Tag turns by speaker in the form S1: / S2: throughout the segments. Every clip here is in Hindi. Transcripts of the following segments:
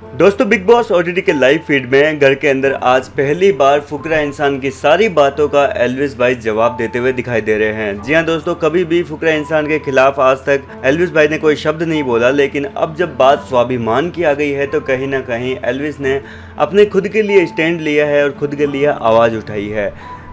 S1: दोस्तों बिग बॉस ओटीटी के लाइव फीड में घर के अंदर आज पहली बार फुकरा इंसान की सारी बातों का एल्विस भाई जवाब देते हुए दिखाई दे रहे हैं। जी हां दोस्तों, कभी भी फुकरा इंसान के खिलाफ आज तक एल्विस भाई ने कोई शब्द नहीं बोला, लेकिन अब जब बात स्वाभिमान की आ गई है तो कहीं ना कहीं एल्विस ने अपने खुद के लिए स्टैंड लिया है और खुद के लिए आवाज़ उठाई है।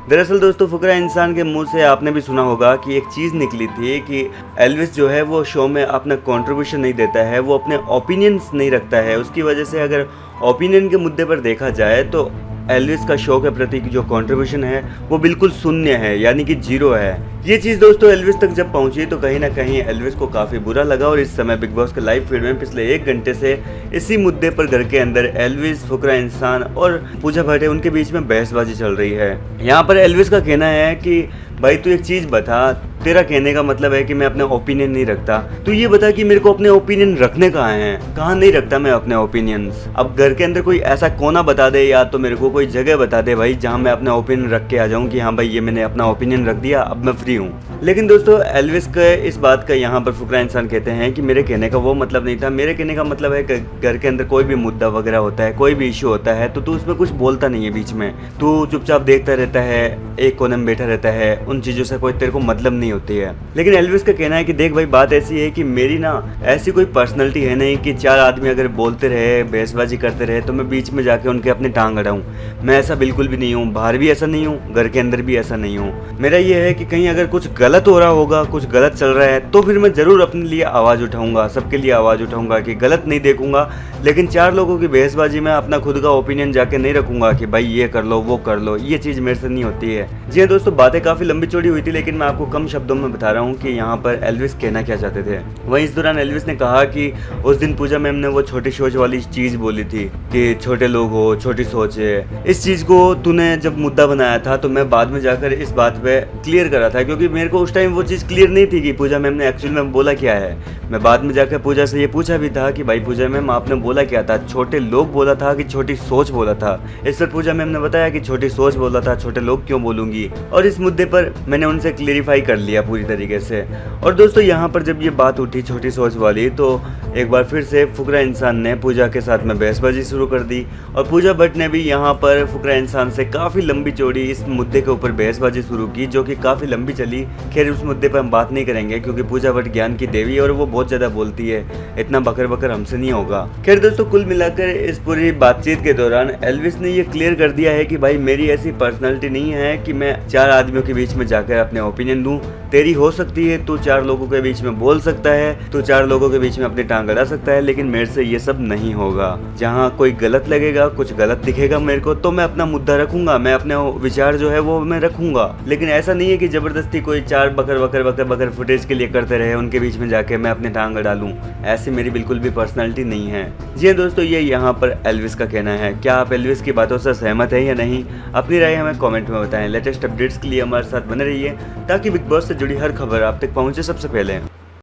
S1: दरअसल दोस्तों, फुकरा इंसान के मुंह से आपने भी सुना होगा कि एक चीज़ निकली थी कि एल्विस जो है वो शो में अपना कंट्रीब्यूशन नहीं देता है, वो अपने ओपिनियंस नहीं रखता है। उसकी वजह से अगर ओपिनियन के मुद्दे पर देखा जाए तो एल्विस का शो के प्रति जो कंट्रीब्यूशन है वो बिल्कुल शून्य है, यानी कि जीरो है। ये चीज़ दोस्तों एल्विस तक जब पहुंची तो कहीं ना कहीं एल्विस को काफ़ी बुरा लगा और इस समय बिग बॉस के लाइव फीड में पिछले 1 घंटे से इसी मुद्दे पर घर के अंदर एल्विस, फुकरा इंसान और पूजा भट्ट उनके बीच में बहसबाजी चल रही है। यहाँ पर एल्विस का कहना है कि भाई तू एक चीज़ बता, तेरा कहने का मतलब है कि मैं अपने ओपिनियन नहीं रखता। तू ये बता कि मेरे को अपने ओपिनियन रखने कहाँ हैं, कहाँ नहीं रखता मैं अपने ओपिनियंस। अब घर के अंदर कोई ऐसा कोना बता दे या तो मेरे को कोई जगह बता दे भाई जहाँ मैं अपना ओपिनियन रख के आ जाऊँ कि हाँ भाई ये मैंने अपना ओपिनियन रख दिया, अब मैं फ्री हूँ। लेकिन दोस्तों एल्विस के इस बात का यहाँ पर फुकरा इंसान कहते हैं कि मेरे कहने का वो मतलब नहीं था। मेरे कहने का मतलब है कि घर के अंदर कोई भी मुद्दा वगैरह होता है, कोई भी इशू होता है तो तू उसमें कुछ बोलता नहीं है बीच में, तू चुपचाप देखता रहता है, एक कोने में बैठा रहता है, उन चीज़ों से कोई तेरे को मतलब नहीं होती है। लेकिन एल्विस का कहना है कि देख भाई बात ऐसी है कि मेरी ना ऐसी कोई पर्सनैलिटी है नहीं कि 4 आदमी अगर बोलते रहे, बहसबाजी करते रहे तो मैं बीच में जाके उनके अपने टांग अड़ाऊं। मैं ऐसा बिल्कुल भी नहीं हूँ, बाहर भी ऐसा नहीं हूँ, घर के अंदर भी ऐसा नहीं हूँ। मेरा ये है कि कहीं अगर कुछ गलत हो रहा होगा, कुछ गलत चल रहा है तो फिर मैं ज़रूर अपने लिए आवाज़ उठाऊंगा, सबके लिए आवाज़ उठाऊंगा कि गलत नहीं देखूंगा। लेकिन 4 लोगों की बहसबाजी में अपना खुद का ओपिनियन जाके नहीं रखूंगा कि भाई ये कर लो वो कर लो, ये चीज़ मेरे से नहीं होती है। जी हाँ दोस्तों, बातें काफ़ी लंबी चौड़ी हुई थी लेकिन मैं आपको कम शब्दों में बता रहा हूँ कि यहाँ पर एल्विस कहना क्या चाहते थे। वहीं इस दौरान एल्विस ने कहा कि उस दिन पूजा मैम ने वो छोटी सोच वाली चीज़ बोली थी कि छोटे लोग हो, छोटी सोच है। इस चीज़ को तूने जब मुद्दा बनाया था तो मैं बाद में जाकर इस बात पे क्लियर करा था, क्योंकि मेरे को उस टाइम वो चीज़ क्लियर नहीं थी कि पूजा मैम ने एक्चुअल में बोला क्या है। मैं बाद में जाकर पूजा से ये पूछा भी था कि भाई पूजा मैम आपने बोला क्या था, छोटे लोग बोला था कि छोटी सोच बोला था। इस पर पूजा मैम ने बताया कि छोटी सोच बोला था, छोटे लोग क्यों बोलूंगी, और इस मुद्दे पर मैंने उनसे क्लियरिफाई कर लिया पूरी तरीके से। और दोस्तों यहाँ पर जब ये बात उठी छोटी सोच वाली तो एक बार फिर से फुकरा इंसान ने पूजा के साथ में बहसबाजी शुरू कर दी और पूजा भट्ट ने भी यहाँ पर फुकरा इंसान से काफ़ी लंबी चौड़ी इस मुद्दे के ऊपर बहसबाजी शुरू की, जो कि काफ़ी लंबी चली। खैर उस मुद्दे पर हम बात नहीं करेंगे क्योंकि पूजा भट्ट ज्ञान की देवी और वो बहुत ज़्यादा बोलती है, इतना बकर बकर हमसे नहीं होगा। खैर दोस्तों, कुल मिलाकर इस पूरी बातचीत के दौरान एल्विस ने ये क्लियर कर दिया है कि भाई मेरी ऐसी पर्सनैलिटी नहीं है कि मैं 4 आदमियों के बीच में जाकर अपने ओपिनियन दूं। तेरी हो सकती है, तू 4 लोगों के बीच में बोल सकता है, तू 4 लोगों के बीच में अपनी टांग अड़ा सकता है, लेकिन मेरे से ये सब नहीं होगा। जहाँ कोई गलत लगेगा, कुछ गलत दिखेगा मेरे को तो मैं अपना मुद्दा रखूंगा, मैं अपने विचार जो है वो मैं रखूंगा। लेकिन ऐसा नहीं है कि जबरदस्ती कोई 4 बकर बकर बकर बकर फुटेज के लिए करते रहे, उनके बीच में जाके मैं अपने टांग अड़ा लूं। ऐसी मेरी बिल्कुल भी पर्सनैलिटी नहीं है। जी हाँ दोस्तों, ये यहाँ पर एल्विस का कहना है। क्या आप एल्विस की बातों से सहमत हैं या नहीं? अपनी राय हमें कमेंट में बताएं। लेटेस्ट अपडेट्स के लिए हमारे साथ बने रहिए ताकि बिग बॉस से जुड़ी हर खबर आप तक पहुंचे सबसे पहले।